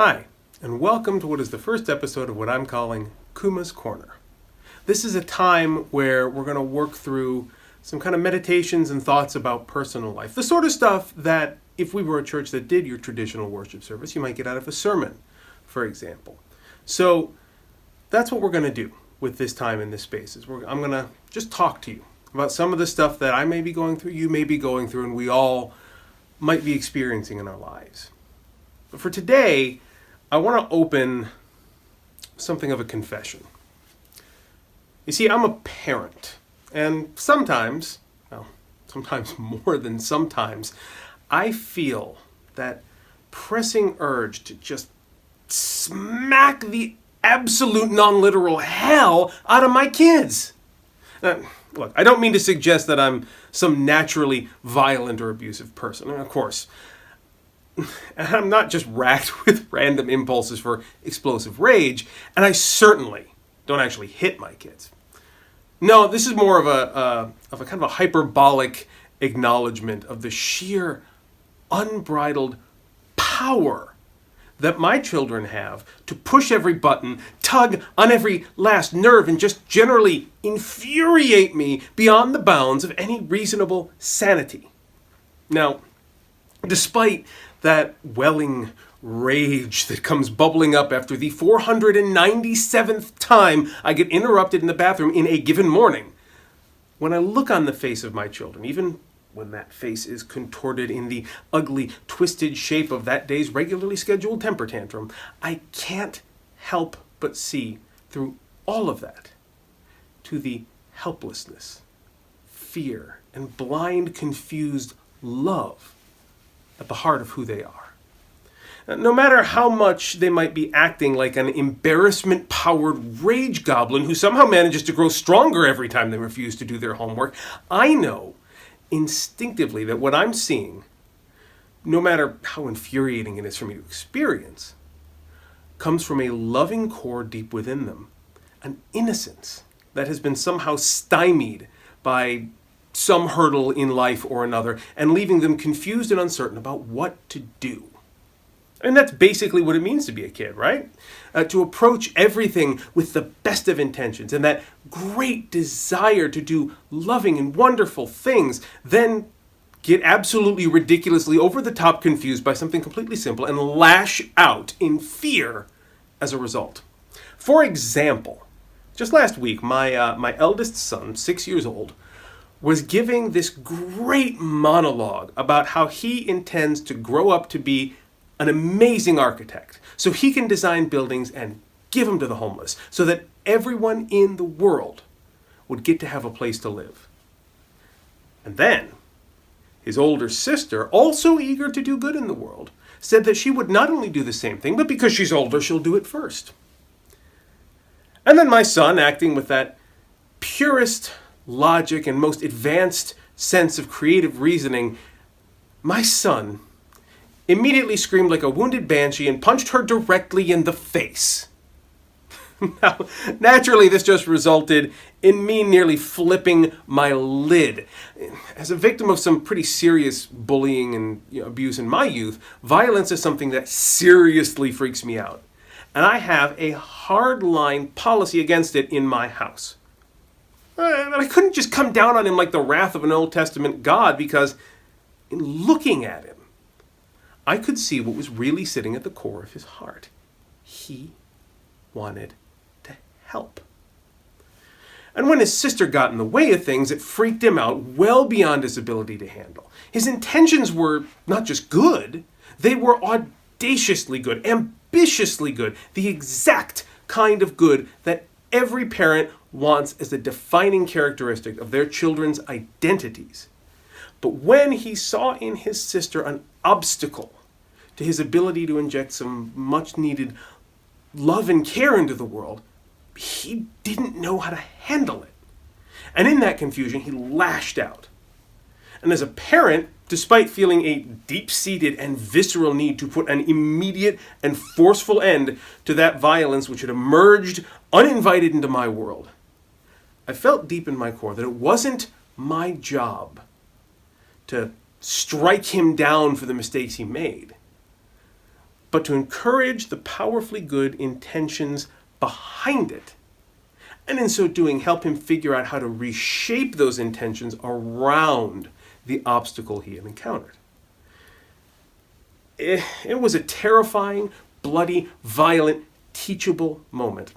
Hi, and welcome to what is the first episode of what I'm calling Kuma's Corner. This is a time where we're going to work through some kind of meditations and thoughts about personal life. The sort of stuff that, if we were a church that did your traditional worship service, you might get out of a sermon, for example. So that's what we're going to do with this time in this space. I'm going to just talk to you about some of the stuff that I may be going through, you may be going through, and we all might be experiencing in our lives. But for today, I want to open something of a confession. You see, I'm a parent, and sometimes more than sometimes, I feel that pressing urge to just smack the absolute non-literal hell out of my kids. Look, I don't mean to suggest that I'm some naturally violent or abusive person. Of course, I'm not just racked with random impulses for explosive rage, and I certainly don't actually hit my kids. No, this is more of a kind of a hyperbolic acknowledgement of the sheer unbridled power that my children have to push every button, tug on every last nerve, and just generally infuriate me beyond the bounds of any reasonable sanity. Now, despite that welling rage that comes bubbling up after the 497th time I get interrupted in the bathroom in a given morning, when I look on the face of my children, even when that face is contorted in the ugly, twisted shape of that day's regularly scheduled temper tantrum, I can't help but see through all of that to the helplessness, fear, and blind, confused love at the heart of who they are. No matter how much they might be acting like an embarrassment-powered rage goblin who somehow manages to grow stronger every time they refuse to do their homework, I know instinctively that what I'm seeing, no matter how infuriating it is for me to experience, comes from a loving core deep within them, an innocence that has been somehow stymied by some hurdle in life or another, and leaving them confused and uncertain about what to do. And that's basically what it means to be a kid, right? To approach everything with the best of intentions and that great desire to do loving and wonderful things, then get absolutely ridiculously over the top confused by something completely simple and lash out in fear as a result. For example, just last week, my eldest son, 6 years old, was giving this great monologue about how he intends to grow up to be an amazing architect, so he can design buildings and give them to the homeless, so that everyone in the world would get to have a place to live. And then, his older sister, also eager to do good in the world, said that she would not only do the same thing, but because she's older, she'll do it first. And then my son, acting with that purest logic and most advanced sense of creative reasoning, my son immediately screamed like a wounded banshee and punched her directly in the face. Now, naturally, this just resulted in me nearly flipping my lid. As a victim of some pretty serious bullying and abuse in my youth, violence is something that seriously freaks me out. And I have a hardline policy against it in my house. I couldn't just come down on him like the wrath of an Old Testament God, because in looking at him, I could see what was really sitting at the core of his heart. He wanted to help. And when his sister got in the way of things, it freaked him out well beyond his ability to handle. His intentions were not just good, they were audaciously good, ambitiously good, the exact kind of good that every parent wants as the defining characteristic of their children's identities. But when he saw in his sister an obstacle to his ability to inject some much-needed love and care into the world, he didn't know how to handle it. And in that confusion, he lashed out. And as a parent, despite feeling a deep-seated and visceral need to put an immediate and forceful end to that violence which had emerged uninvited into my world, I felt deep in my core that it wasn't my job to strike him down for the mistakes he made, but to encourage the powerfully good intentions behind it. And in so doing, help him figure out how to reshape those intentions around the obstacle he had encountered. It was a terrifying, bloody, violent, teachable moment,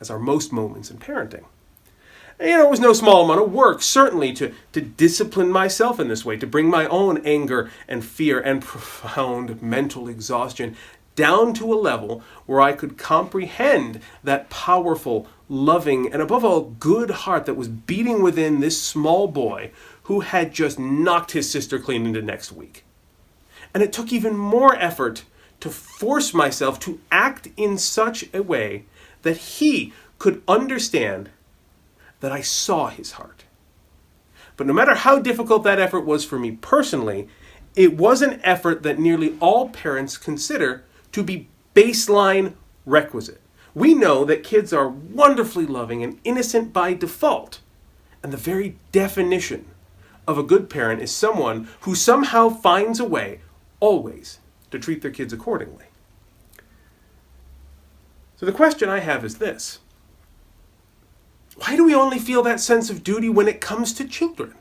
as are most moments in parenting. And, it was no small amount of work, certainly, to discipline myself in this way, to bring my own anger and fear and profound mental exhaustion down to a level where I could comprehend that powerful, loving, and above all, good heart that was beating within this small boy who had just knocked his sister clean into next week. And it took even more effort to force myself to act in such a way that he could understand that I saw his heart. But no matter how difficult that effort was for me personally, it was an effort that nearly all parents consider to be baseline requisite. We know that kids are wonderfully loving and innocent by default. And the very definition of a good parent is someone who somehow finds a way, always, to treat their kids accordingly. So the question I have is this: why do we only feel that sense of duty when it comes to children?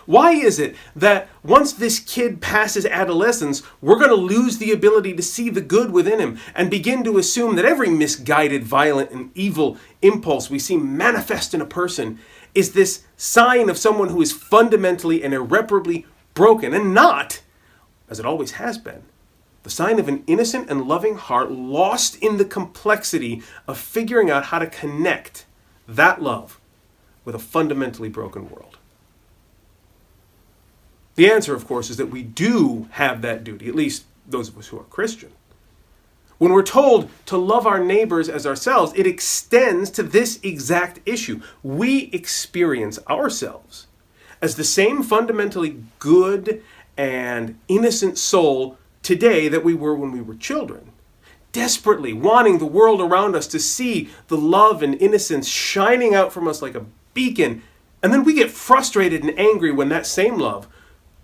Why is it that once this kid passes adolescence, we're going to lose the ability to see the good within him and begin to assume that every misguided, violent, and evil impulse we see manifest in a person is this sign of someone who is fundamentally and irreparably broken, and not, as it always has been, the sign of an innocent and loving heart lost in the complexity of figuring out how to connect that love with a fundamentally broken world? The answer, of course, is that we do have that duty, at least those of us who are Christian. When we're told to love our neighbors as ourselves, it extends to this exact issue. We experience ourselves as the same fundamentally good and innocent soul today that we were when we were children, desperately wanting the world around us to see the love and innocence shining out from us like a beacon, and then we get frustrated and angry when that same love,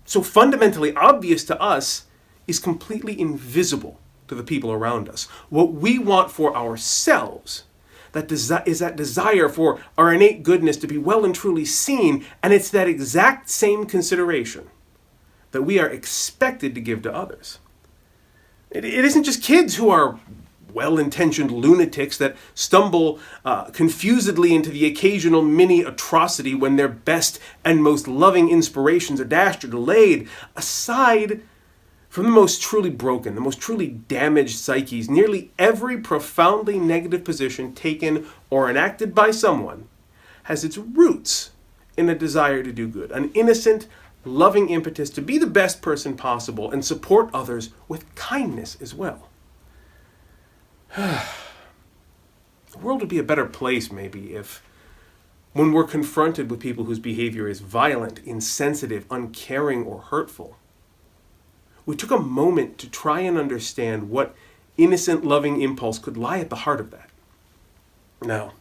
so fundamentally obvious to us, is completely invisible to the people around us. What we want for ourselves is that desire for our innate goodness to be well and truly seen, and it's that exact same consideration that we are expected to give to others. It isn't just kids who are well-intentioned lunatics that stumble confusedly into the occasional mini atrocity when their best and most loving inspirations are dashed or delayed. Aside from the most truly broken, the most truly damaged psyches, nearly every profoundly negative position taken or enacted by someone has its roots in a desire to do good, an innocent, loving impetus to be the best person possible and support others with kindness as well. The world would be a better place, maybe, if, when we're confronted with people whose behavior is violent, insensitive, uncaring, or hurtful, we took a moment to try and understand what innocent, loving impulse could lie at the heart of that. Now,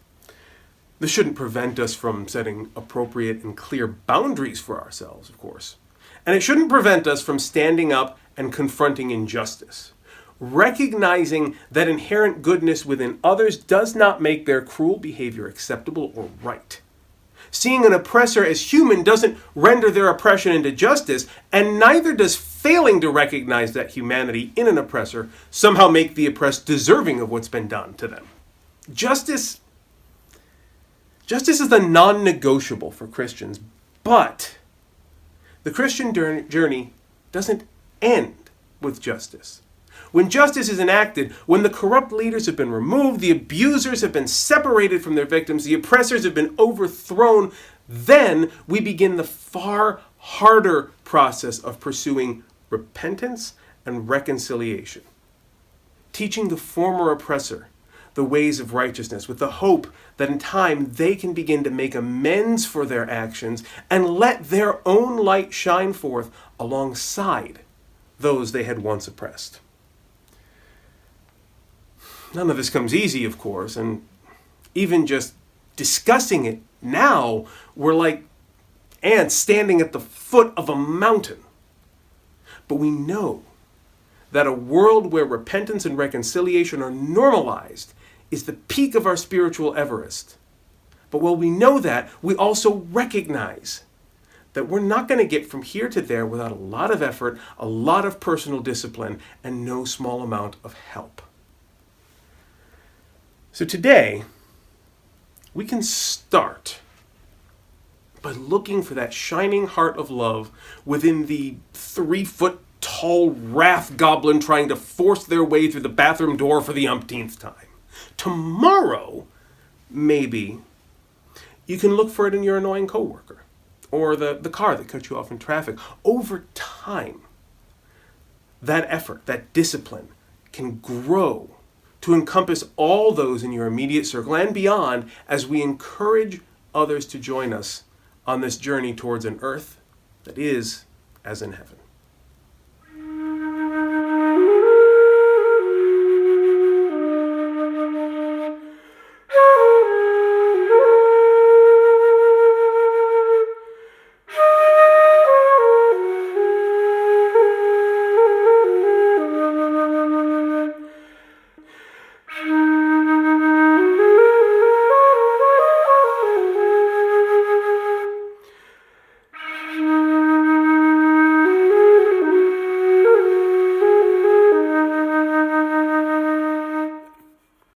this shouldn't prevent us from setting appropriate and clear boundaries for ourselves, of course. And it shouldn't prevent us from standing up and confronting injustice. Recognizing that inherent goodness within others does not make their cruel behavior acceptable or right. Seeing an oppressor as human doesn't render their oppression into justice, and neither does failing to recognize that humanity in an oppressor somehow make the oppressed deserving of what's been done to them. Justice is the non-negotiable for Christians, but the Christian journey doesn't end with justice. When justice is enacted, when the corrupt leaders have been removed, the abusers have been separated from their victims, the oppressors have been overthrown, then we begin the far harder process of pursuing repentance and reconciliation. Teaching the former oppressor the ways of righteousness with the hope that in time they can begin to make amends for their actions and let their own light shine forth alongside those they had once oppressed. None of this comes easy, of course, and even just discussing it now, we're like ants standing at the foot of a mountain. But we know that a world where repentance and reconciliation are normalized is the peak of our spiritual Everest. But while we know that, we also recognize that we're not going to get from here to there without a lot of effort, a lot of personal discipline, and no small amount of help. So today, we can start by looking for that shining heart of love within the 3-foot-tall wrath goblin trying to force their way through the bathroom door for the umpteenth time. Tomorrow, maybe, you can look for it in your annoying coworker or the car that cut you off in traffic. Over time, that effort, that discipline can grow to encompass all those in your immediate circle and beyond as we encourage others to join us on this journey towards an earth that is as in heaven.